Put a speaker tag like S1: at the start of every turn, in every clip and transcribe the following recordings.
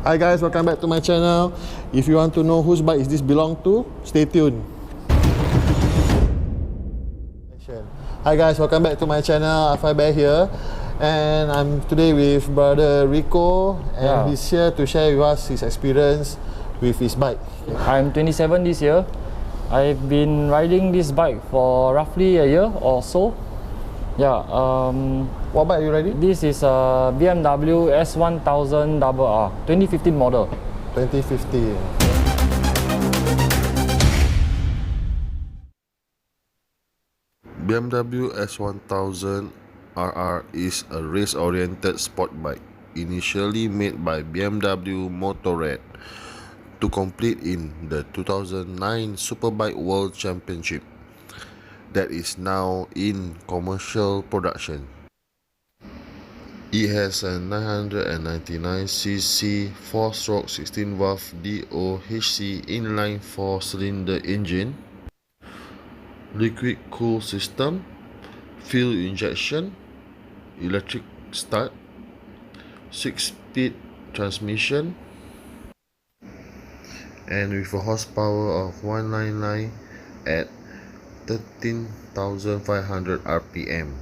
S1: Hi guys, welcome back to my channel. If you want to know whose bike is this belong to, stay tuned. Hi guys, welcome back to my channel. Afai Bear here, and I'm today with brother Rico, and he's here to share with us his experience with his bike.
S2: I'm 27 this year. I've been riding this bike for roughly a year or so. Yeah.
S1: What bike are you riding?
S2: This is a BMW S1000RR 2015 model.
S1: 2015.
S3: BMW S1000RR is a race-oriented sport bike initially made by BMW Motorrad to compete in the 2009 Superbike World Championship that is now in commercial production. It has a 999cc 4-stroke 16-valve DOHC inline 4-cylinder engine, liquid cool system, fuel injection, electric start, 6-speed transmission, and with a horsepower of 199 at 13,500 RPM.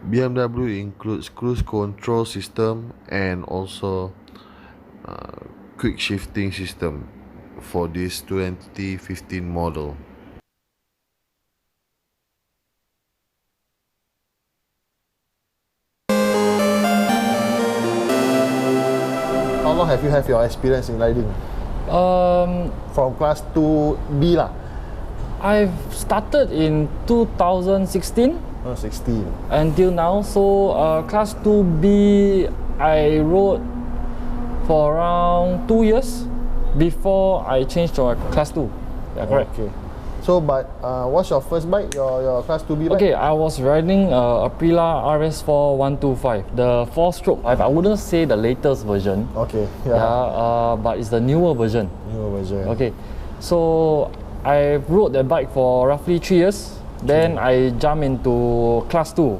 S3: BMW includes cruise control system and also quick shifting system for this 2015 model.
S1: How long have you had your experience in riding? From class 2B lah.
S2: I've started in 2016
S1: 16.
S2: until now. So class 2B I rode for around 2 years before I changed to a class 2. Yeah, correct.
S1: Okay. So, but what's your first bike? Your class 2B bike?
S2: Okay, I was riding a Aprilia RS4 125, the 4-stroke. I wouldn't say the latest version.
S1: Okay. Yeah.
S2: But it's the newer version.
S1: Newer version.
S2: Okay, so I rode that bike for roughly 3 years. Then I jumped into class 2.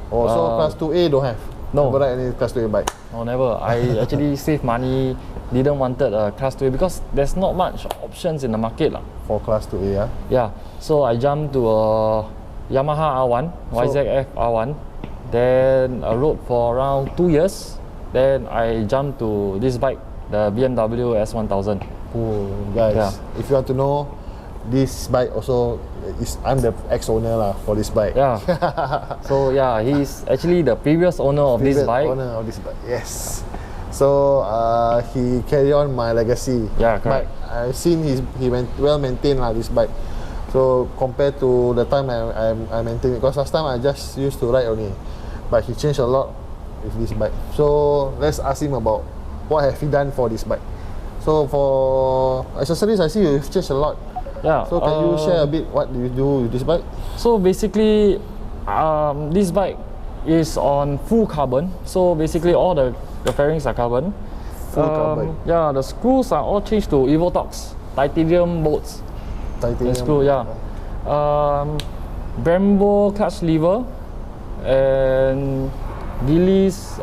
S1: Oh, so class 2A don't have?
S2: No.
S1: Never ride any class 2A bike?
S2: No, never. I actually saved money, didn't wanted a class 2A because there's not much options in the market lah.
S1: For class 2A, yeah?
S2: Yeah, so I jumped to a Yamaha R1, YZF R1. Then I rode for around 2 years. Then I jumped to this bike, the BMW S1000.
S1: Oh, guys, if you want to know, this bike also I'm the ex-owner lah for this bike.
S2: Yeah. So yeah, he's actually the previous owner of this bike.
S1: Owner of this bike, yes. So he carry on my legacy.
S2: Yeah, correct.
S1: But I've seen he well maintained lah this bike. So compared to the time I maintained it, because last time I just used to ride only, but he changed a lot with this bike. So let's ask him about what have he done for this bike. So for accessories, I see you've changed a lot.
S2: Yeah.
S1: So can you share a bit what do you do with this bike?
S2: So basically, this bike is on full carbon. So basically, all the fairings are carbon.
S1: Full carbon.
S2: Yeah, the screws are all changed to Evotox titanium bolts.
S1: Titanium.
S2: The screw, yeah. Brembo clutch lever and Gillies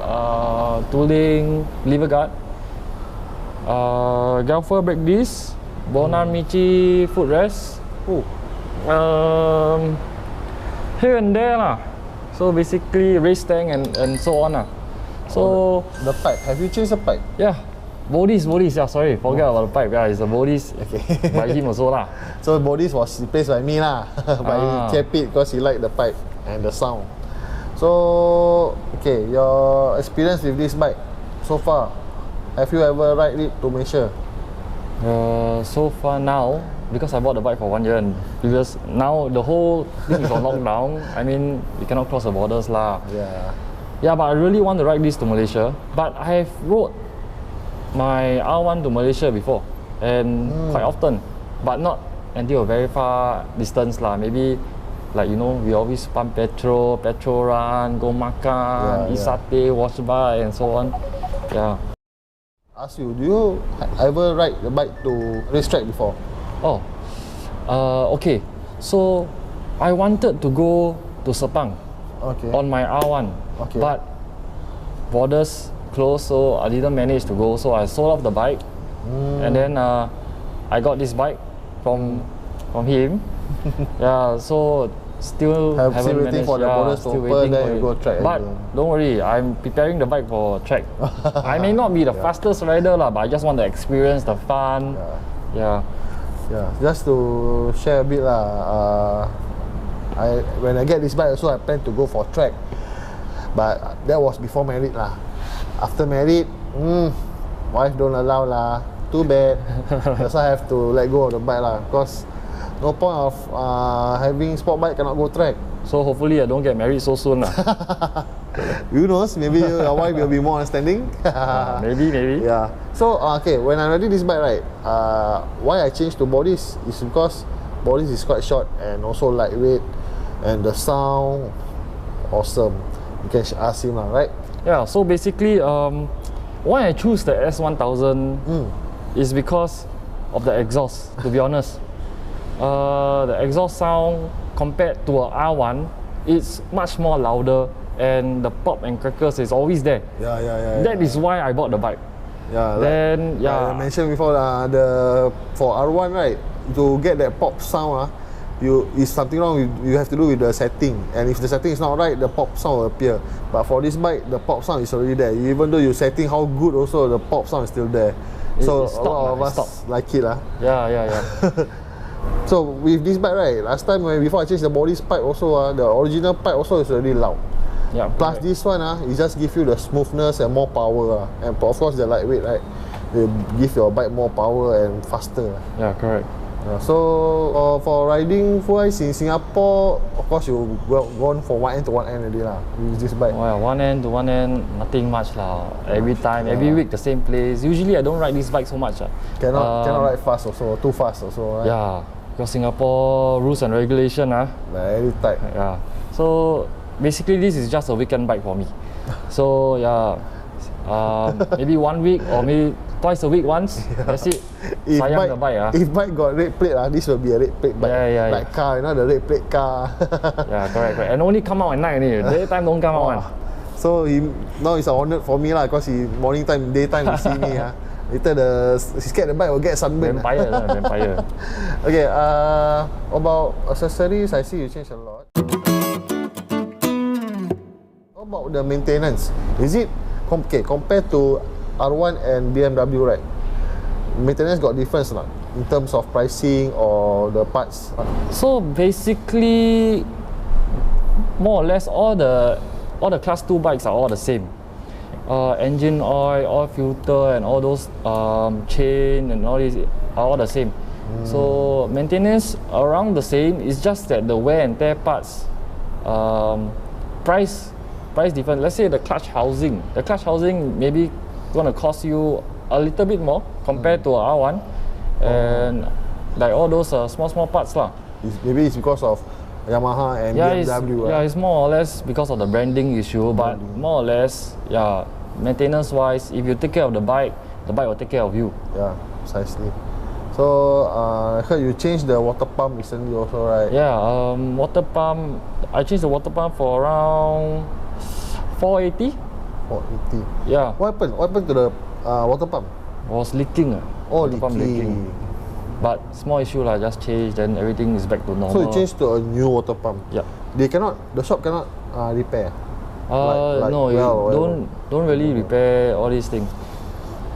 S2: tooling lever guard. Galfer brake disc. Bonamici footrest. Here and there lah. So basically race tank and so on lah. So
S1: the pipe. Have you changed the pipe?
S2: yeah, bodies. Yeah, sorry, forget about the pipe. Yeah, it's the bodies. Okay. By him also lah.
S1: So bodies was replaced by me lah. But he kept it because he liked the pipe and the sound. So okay, your experience with this bike so far. Have you ever ride it to Malaysia?
S2: So far now, because I bought the bike for 1 year and previous, now the whole thing is on lockdown. I mean, we cannot cross the borders lah.
S1: Yeah.
S2: Yeah, but I really want to ride this to Malaysia. But I have rode my R1 to Malaysia before, and quite often, but not until a very far distance lah. Maybe like, you know, we always pump petrol run, go makan, eat satay, watch bar and so on. Yeah.
S1: Ask you, do you ever ride the bike to racetrack before?
S2: Oh, okay. So I wanted to go to Sepang on my R1, but borders closed, so I didn't manage to go. So I sold off the bike, and then I got this bike from him. Yeah, so still haven't
S1: waiting
S2: managed.
S1: for the borders to
S2: still
S1: open,
S2: waiting
S1: then
S2: for
S1: you
S2: it.
S1: go track
S2: But
S1: again.
S2: don't worry, I'm preparing the bike for track. I may not be the fastest rider lah, but I just want the experience, the fun. Yeah.
S1: Just to share a bit lah. When I get this bike also, I plan to go for track, but that was before married lah. After married, wife don't allow lah. Too bad. That's why I have to let go of the bike lah. Because no point of having sport bike cannot go track.
S2: So hopefully I don't get married so soon lah.
S1: Who knows? Maybe your wife will be more understanding.
S2: Maybe.
S1: Yeah. So okay, when I ready this bike, right? Why I changed to bodies is because bodies is quite short and also lightweight, and the sound awesome. You can ask him lah, right?
S2: Yeah. So basically, why I choose the S1000 is because of the exhaust. To be honest, the exhaust sound compared to a R1, it's much more louder, and the pop and crackles is always there.
S1: Yeah.
S2: That is why I bought the bike.
S1: Yeah.
S2: Then
S1: like I mentioned before, for R1, right? To get that pop sound, is something wrong. You have to do with the setting, and if the setting is not right, the pop sound will appear. But for this bike, the pop sound is already there. Even though you setting how good, also the pop sound is still there. So a lot of us like it lah.
S2: Yeah.
S1: So with this bike, right? Last time before I changed the body's pipe also, the original pipe also is already loud.
S2: Yeah.
S1: Plus this one, it just give you the smoothness and more power, and of course the lightweight, right? They give your bike more power and faster.
S2: Yeah, correct.
S1: So for riding wise in Singapore, of course you gone from one end to one end already lah with this bike.
S2: Well, one end to one end, nothing much lah. Every time, every week the same place. Usually I don't ride this bike so much.
S1: Cannot ride fast also, too fast also, right?
S2: Yeah, because Singapore rules and regulation
S1: very tight.
S2: Yeah. So basically this is just a weekend bike for me. So yeah, maybe 1 week or maybe twice a week once. That's it. Sayang the bike.
S1: If bike got red plate, this will be a red plate bike. Like car, the red plate car.
S2: Yeah, correct. And only come out at night only. Daytime don't come out.
S1: So now it's an honor for me lah, because morning time, daytime he see me. Later he scared the bike will get sunburn.
S2: Vampire.
S1: Okay, about accessories, I see you change a lot. How about the maintenance? Is it compared to R1 and BMW, right? Maintenance got difference not in terms of pricing or the parts?
S2: So basically, more or less all the class 2 bikes are all the same. Engine oil filter, and all those chain and all these are all the same. So maintenance around the same. It's just that the wear and tear parts, price different. Let's say the clutch housing. The clutch housing maybe gonna cost you a little bit more compared to R1, and like all those small parts lah.
S1: Maybe it's because of Yamaha and BMW.
S2: It's more or less because of the branding issue, but more or less, maintenance wise, if you take care of the bike will take care of you.
S1: Yeah, precisely. So I heard you changed the water pump recently also, right?
S2: Yeah, water pump. I changed the water pump for around 480.
S1: 480.
S2: Yeah.
S1: What happened to the water pump?
S2: Was leaking.
S1: Water
S2: pump leaking. But small issue lah, just change, then everything is back to normal.
S1: So you changed to a new water pump.
S2: Yeah.
S1: The shop cannot repair.
S2: No, you don't really repair all these things.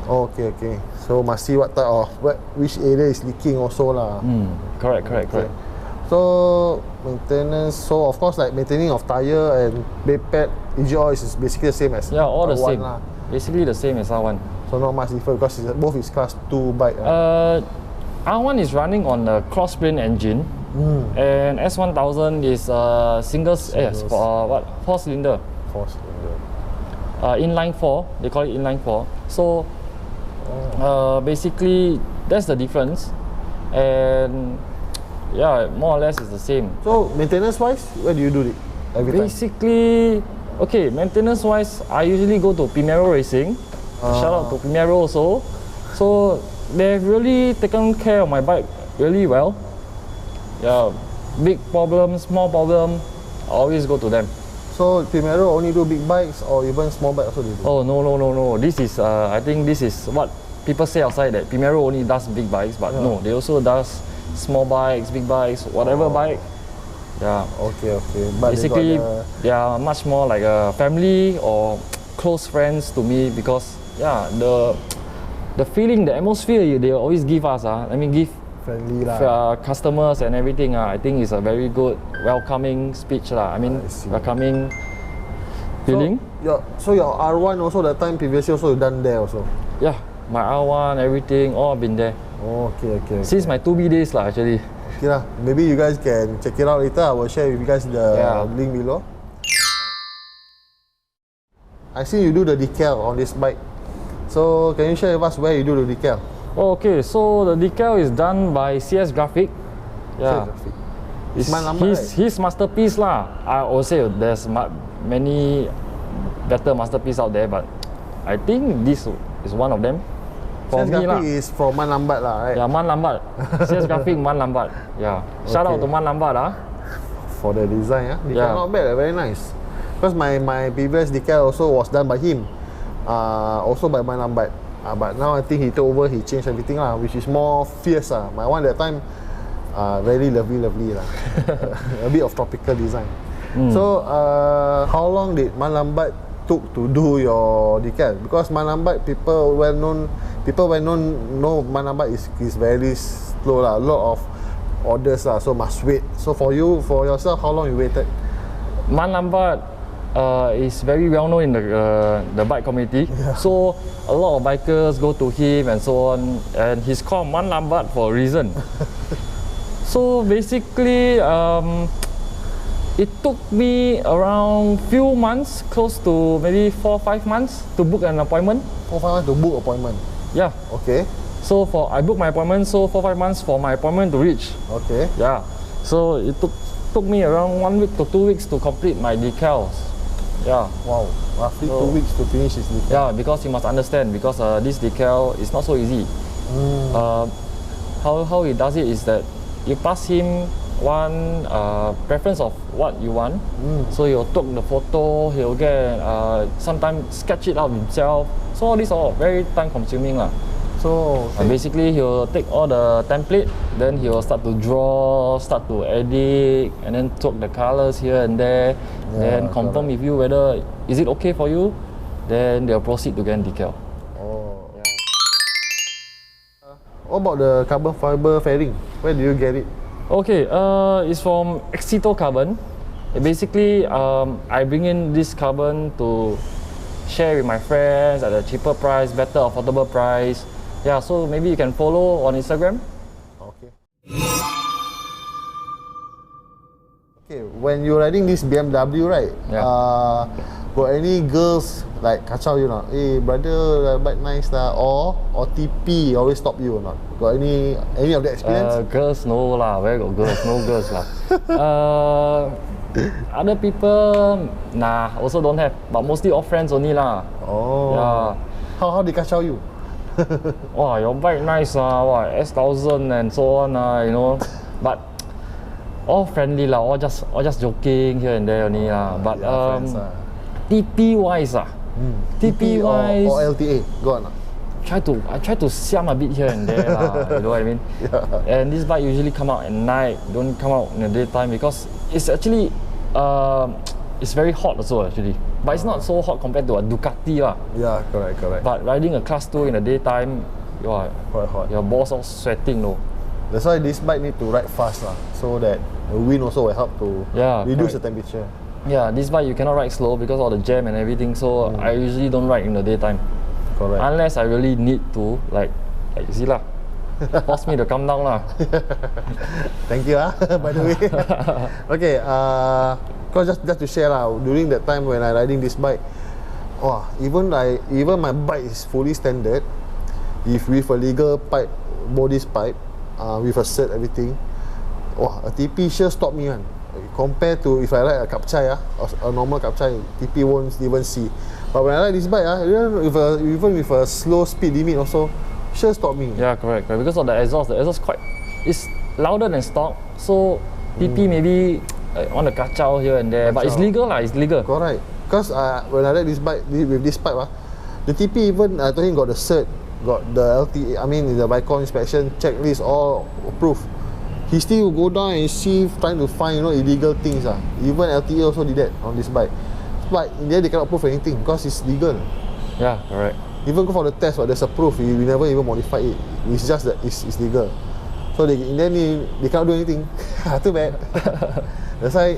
S1: Oh, okay. So must see what type of which area is leaking also lah.
S2: Correct.
S1: So maintenance. So of course, like maintaining of tire and brake pad, engine oil is basically the same as
S2: all the same.
S1: lah.
S2: Basically the same as R1.
S1: So not much different because both is class 2 bike.
S2: R1 is running on a cross-brain engine, and S1000 is a four cylinder.
S1: 4-cylinder.
S2: Inline 4, they call it inline 4. So basically that's the difference, and more or less it's the same.
S1: So maintenance wise, where do you do it every time?
S2: Basically, okay, maintenance wise, I usually go to Primero Racing. Shout out to Primero also. So they've really taken care of my bike really well. Yeah, big problem, small problem, I always go to them.
S1: So Primero only do big bikes or even small bike also they do?
S2: Oh no. This is I think this is what people say outside, that Primero only does big bikes, but no, they also does small bikes, big bikes, whatever bike. Yeah.
S1: Okay. But
S2: basically, they are much more like a family or close friends to me, because the feeling, the atmosphere they always give us, give
S1: friendly lah.
S2: customers and everything, I think is a very good welcoming speech lah. Welcoming feeling.
S1: So your R1 also that time previously also you done there also?
S2: Yeah, my R1, everything, all been there.
S1: Oh, okay.
S2: Since my 2B days lah, actually.
S1: Okay lah, maybe you guys can check it out later. I will share with you guys the link below. I see you do the decal on this bike. So can you share with us where you do the decal?
S2: Oh, okay, so the decal is done by CS Graphic. Yeah.
S1: It's
S2: his masterpiece lah. I will say there's many better masterpieces out there, but I think this is one of them. For
S1: CS
S2: me
S1: Graphic is from Man Lambat lah, right?
S2: Yeah, Man Lambat. CS Graphic, Man Lambat. Yeah. Shout out to Man Lambat
S1: for the design, decal not bad, very nice. Because my previous decal also was done by him, also by Man Lambat. But now I think he took over, he changed everything lah, which is more fierce lah. My one that time, very lovely lah. A bit of tropical design. So how long did Man Lambat took to do your decal? Because Man Lambat, people well known know Man Lambat is very slow lah. A lot of orders lah, so must wait. So for yourself, how long you waited?
S2: Man Lambat is very well known in the bike community. So a lot of bikers go to him and so on, and he's called Man Lambat for a reason. So basically, it took me around few months, close to maybe 4 or 5 months to book an appointment.
S1: 4 or 5 months to book appointment?
S2: Yeah.
S1: Okay.
S2: So I booked my appointment, so 4 or 5 months for my appointment to reach.
S1: Okay.
S2: Yeah. So it took me around 1 week to 2 weeks to complete my decals. Yeah.
S1: Wow. Roughly 2 weeks to finish his decal.
S2: Yeah, because you must understand, because this decal is not so easy. How he does it is that you pass him one preference of what you want. So he'll take the photo, he'll get sometimes sketch it out himself. So all these are very time consuming lah.
S1: So
S2: basically he'll take all the template, then he will start to draw, start to edit, and then tweak the colors here and there, then confirm with you whether is it okay for you, then they'll proceed to get decal.
S1: What about the carbon fiber fairing? Where do you get it?
S2: Okay, it's from Exito Carbon. Basically, I bring in this carbon to share with my friends at a cheaper price, better affordable price. Yeah, so maybe you can follow on Instagram.
S1: Okay, when you're riding this BMW, right? Got any girls like kacau you not? Hey brother, bike nice lah. Or TP always stop you or not? Got any of that experience?
S2: Girls no lah. Where got girls? No girls lah. Other people, nah, also don't have. But mostly all friends only lah.
S1: Oh.
S2: Yeah.
S1: How they kacau you?
S2: Wow, your bike nice lah. Wow, S1000 and so on you know. But all friendly lah. All just joking here and there only lah. But TP wise TP wise
S1: or LTA, go on.
S2: I try to siam a bit here and there lah. You know what I mean? And this bike usually come out at night, don't come out in the daytime, because it's actually it's very hot also actually. But it's not so hot compared to a Ducati lah.
S1: Yeah, correct.
S2: But riding a class 2 in the daytime, you are
S1: quite hot.
S2: Your balls all sweating though.
S1: That's why this bike need to ride fast lah, so that the wind also will help to reduce the temperature.
S2: Yeah, this bike you cannot ride slow because of the jam and everything, so I usually don't ride in the daytime.
S1: Correct.
S2: Unless I really need to, like you see lah. Force me to come down lah.
S1: Thank you by the way. Okay, cause just to share lah, during that time when I riding this bike, even my bike is fully standard, if with a legal pipe, bodies pipe, with a cert everything, a TP sure stop me one. Compared to if I ride a Kapchai, a normal Kapchai, TP won't even see. But when I ride this bike, even with a slow speed limit also, sure stop me.
S2: Yeah, correct. Because of the exhaust quite, it's louder than stock. So TP maybe want to kacau here and there, but it's legal lah. It's legal.
S1: Correct. Because when I ride this bike with this pipe, the TP even I told him got the cert, got the LT. I mean the Bicon inspection checklist all approved. He still go down and see, trying to find illegal things. Even LTA also did that on this bike. But in the end they cannot prove anything because it's legal.
S2: Yeah, correct.
S1: Even go for the test, but there's a proof. We never even modify it. It's just that it's legal. So in the end they cannot do anything. Too bad. That's why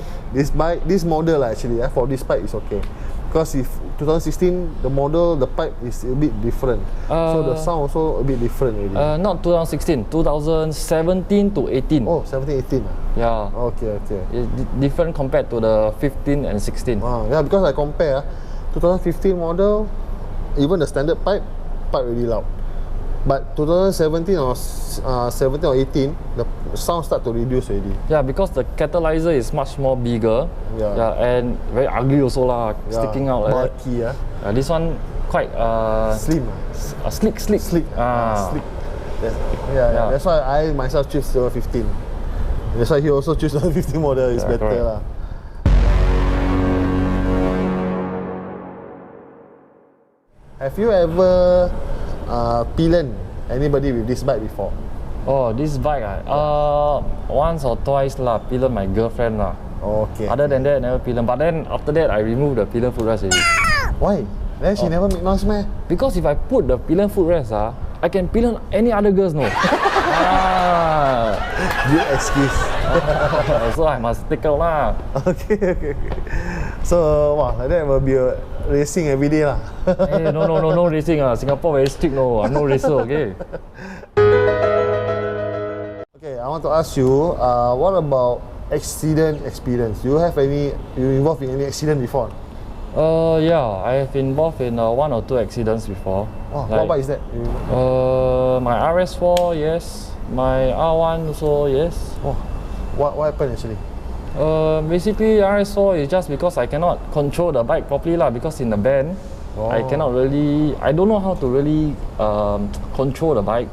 S1: this model actually for this pipe is okay. Because if 2016 the model, the pipe is a bit different. So the sound also a bit different already.
S2: Not 2016, 2017 to 18.
S1: Oh, 17, 18.
S2: Yeah.
S1: Okay.
S2: It's different compared to the 15 and 16.
S1: Yeah, because I compare 2015 model, even the standard pipe really loud. But 2017 or 17 or 18, the sound start to reduce already.
S2: Yeah, because the catalyzer is much more bigger. Yeah, and very ugly also lah, sticking out like
S1: bulky,
S2: that. This one quite
S1: slim.
S2: Slick.
S1: Slick. Yeah. That's why I myself choose 15. That's why he also choose 15 model. It's better lah. Have you ever pillion anybody with this bike before?
S2: Oh, this bike once or twice lah, pillion my girlfriend lah.
S1: Okay.
S2: Other than that, never pillion. But then after that, I removed the pillion footrest already.
S1: Why? Then she never make noise meh?
S2: Because if I put the pillion footrest, I can pillion any other girls, no.
S1: Good excuse.
S2: So I must take out lah.
S1: Okay. So, like that will be a racing every day lah.
S2: Hey, no racing. Singapore very strict, no. I'm no racer, okay?
S1: Okay, I want to ask you, what about accident experience? You involved in any accident before?
S2: Yeah, I have involved in 1 or 2 accidents before.
S1: Oh, what bike is that?
S2: My RS4, yes. My R1 also, yes.
S1: Oh, what happened actually?
S2: Basically, RS4 is just because I cannot control the bike properly lah. Because in the bend, I don't know how to really control the bike.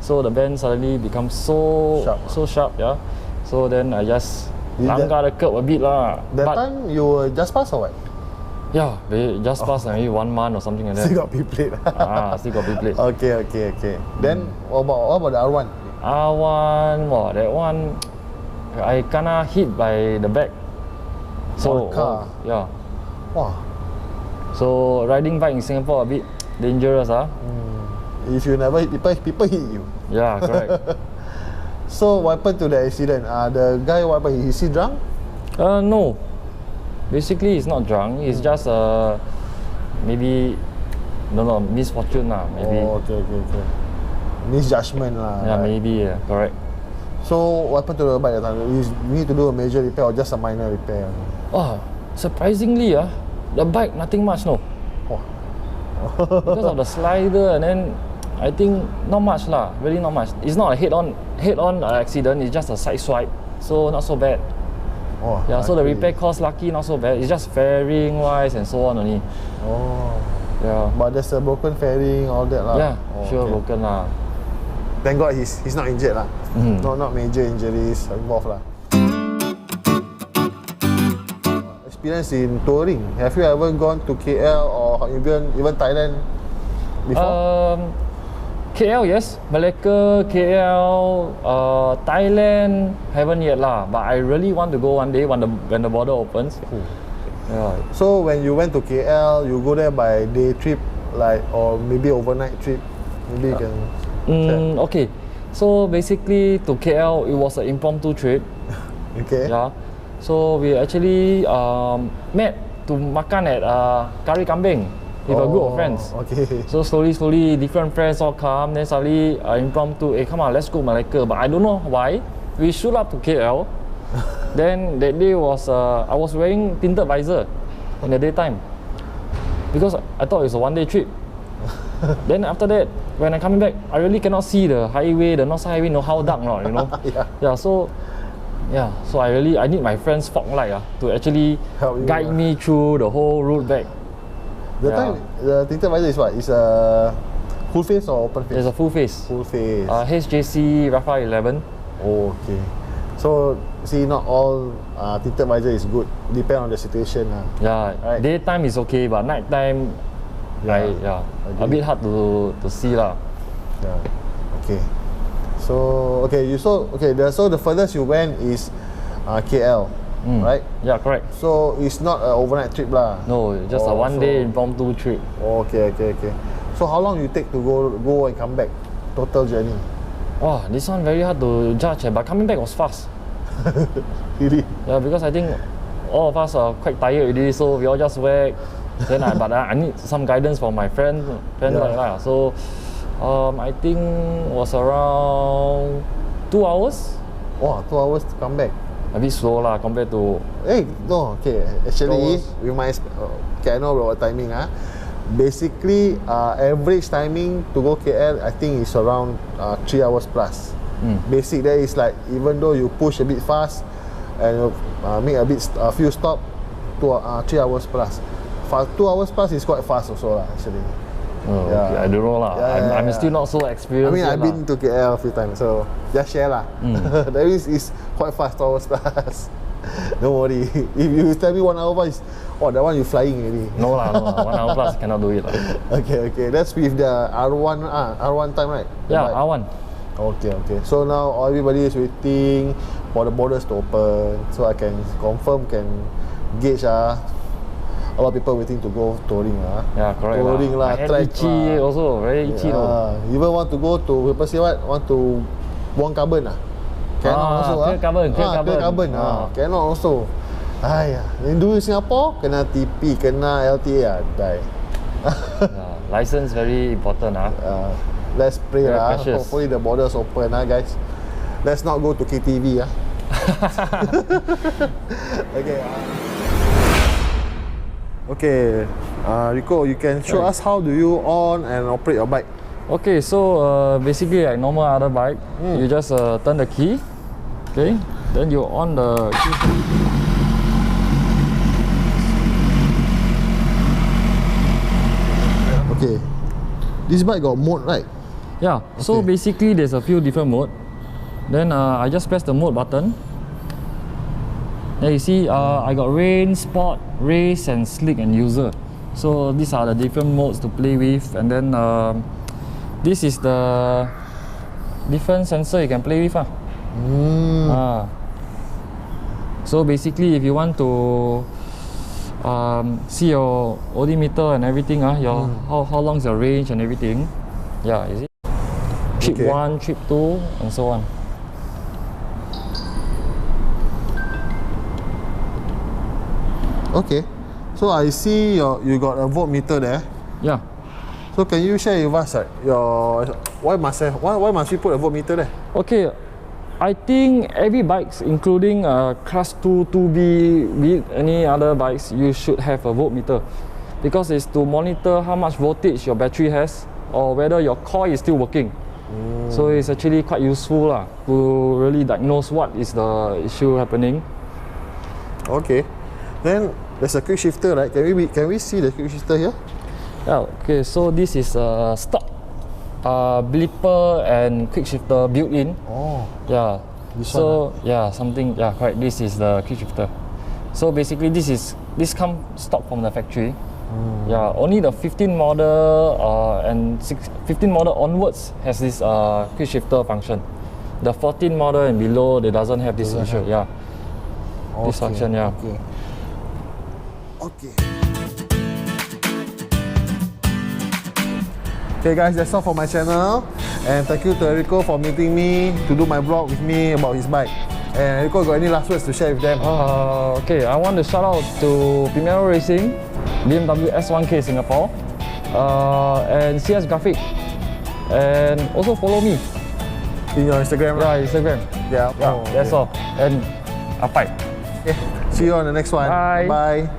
S2: So the bend suddenly becomes so sharp, yeah. So then I just langgar the curb a bit lah.
S1: That time you were just passed or what?
S2: Yeah, they just passed maybe 1 month or something like that.
S1: Still got P-plate.
S2: Still got P-plate.
S1: Okay. Then what about the R1?
S2: R1, that one I kinda hit by the back. So
S1: car.
S2: Yeah.
S1: Wow.
S2: So riding bike in Singapore a bit dangerous,
S1: If you never hit people hit you.
S2: Yeah, correct.
S1: So what happened to the accident? The guy, what happened? Is he drunk?
S2: No. Basically, he's not drunk. He's just maybe misfortune lah. Maybe.
S1: Oh, okay. Misjudgment lah.
S2: Yeah,
S1: right?
S2: maybe. Correct.
S1: So what happened to the bike that time? You need to do a major repair or just a minor repair?
S2: Surprisingly, the bike nothing much, no. Because of the slider, and then I think not much lah. Really not much. It's not a head-on accident. It's just a side swipe, so not so bad. So the repair cost lucky not so bad. It's just fairing wise and so on only. Yeah.
S1: But there's a broken fairing, all that lah.
S2: Yeah, sure, broken lah.
S1: Thank God he's not injured lah. Not major injuries involved lah. Experience in touring. Have you ever gone to KL or even Thailand before?
S2: KL, yes. Malacca, KL, Thailand, haven't yet lah. But I really want to go one day when the border opens. Yeah.
S1: So when you went to KL, you go there by day trip, or maybe overnight trip. Maybe you can.
S2: Okay. So basically to KL, it was an impromptu trip.
S1: Okay.
S2: Yeah. So we actually met to makan at Kari Kambing with a group of friends.
S1: Okay.
S2: So slowly, different friends all come. Then suddenly impromptu, come on, let's go Malacca. But I don't know why. We shoot up to KL. Then that day was I was wearing tinted visor in the daytime because I thought it was a one-day trip. Then after that, when I coming back, I really cannot see the highway, the north side highway, how dark not, So I need my friend's fog light to actually guide me through the whole route back.
S1: The tinted visor is what? Is a full face or open face?
S2: It's a full face.
S1: Full face.
S2: HJC Rafa 11.
S1: Oh, okay. So see, not all tinted visor is good. Depend on the situation.
S2: Yeah,
S1: Right.
S2: daytime is okay, but nighttime, a
S1: Agree.
S2: bit hard to see lah.
S1: Yeah. Okay. So so the furthest you went is KL, right?
S2: Yeah, correct.
S1: So it's not an overnight trip lah.
S2: No, just a one day impromptu trip.
S1: Okay. So how long you take to go and come back? Total journey.
S2: Wow, this one very hard to judge, but coming back was fast.
S1: Really?
S2: Yeah, because I think all of us are quite tired already, so we all just whack. Then I need some guidance from my friend like that. So I think was around 2 hours.
S1: Wow, 2 hours to come back.
S2: A bit slow lah compared to.
S1: No, okay. Actually,
S2: 2 hours.
S1: we might. Okay, I know about timing. Basically, average timing to go KL, I think is around 3 hours plus. Basic there is like, even though you push a bit fast and make a few stop, 3 hours plus. 2 hours plus is quite fast also lah, actually.
S2: Oh, okay. I don't know lah. I'm still not so experienced.
S1: I mean, I've been to KL a few times, so just share lah. That is quite fast, 2 hours plus. Don't worry. If you tell me 1 hour plus, that one you flying already.
S2: No lah. 1 hour plus cannot do it lah.
S1: Okay. That's with the R1 time, right?
S2: Yeah,
S1: Right.
S2: R1.
S1: Okay. So now everybody is waiting for the borders to open, so I can gauge a lot of people waiting to go touring
S2: Yeah, correct
S1: touring
S2: lah.
S1: lah,
S2: My hand
S1: track
S2: itchy
S1: lah.
S2: also, very itchy though.
S1: Even want to go to, people say what? Want to buang carbon Cannot also
S2: clear carbon.
S1: Clear carbon cannot also. Yang dulu Singapore kena TP, kena LTA die.
S2: Yeah, license very important
S1: Let's pray
S2: Very precious.
S1: hopefully the borders open guys. Let's not go to KTV Okay. Okay, Rico, you can show us how do you on and operate your bike.
S2: Okay, so basically like normal other bike, you just turn the key, okay, then you on the key.
S1: Okay, this bike got mode, right?
S2: Yeah, so
S1: Okay.
S2: basically there's a few different mode. Then I just press the mode button. There you see, I got rain, sport, race, and slick and user. So these are the different modes to play with, and then this is the different sensor you can play with. So basically, if you want to see your odometer and everything, how long is your range and everything. Yeah, you see, trip 1, trip 2, and so on.
S1: Okay, so I see you got a voltmeter there.
S2: Yeah.
S1: So can you share with us why must we put a voltmeter there?
S2: Okay, I think every bikes, including class 2, 2B, be it any other bikes, you should have a voltmeter, because it's to monitor how much voltage your battery has or whether your coil is still working. So it's actually quite useful to really diagnose what is the issue happening.
S1: Okay, then there's a quick shifter, right? Can we see the quick shifter here?
S2: Yeah. Okay, so this is a stock blipper and quick shifter built in.
S1: Oh.
S2: Yeah.
S1: This
S2: So something. Yeah, correct. This is the quick shifter. So basically, this comes stock from the factory. Yeah. Only the 15 model and 15 model onwards has this quick shifter function. The 14 model and below, they doesn't have this feature. Yeah. This function. Yeah.
S1: Okay. Okay guys, that's all for my channel, and thank you to Rico for meeting me to do my vlog with me about his bike. And Rico, got any last words to share with them?
S2: Okay, I want to shout out to Pillion Racing, BMW S1000K Singapore, and CS Graphic, and also follow me.
S1: In your Instagram,
S2: Yeah,
S1: right?
S2: Instagram.
S1: Yeah.
S2: Yeah, that's all. And a fight.
S1: Okay. See you on the next one.
S2: Bye.
S1: Bye.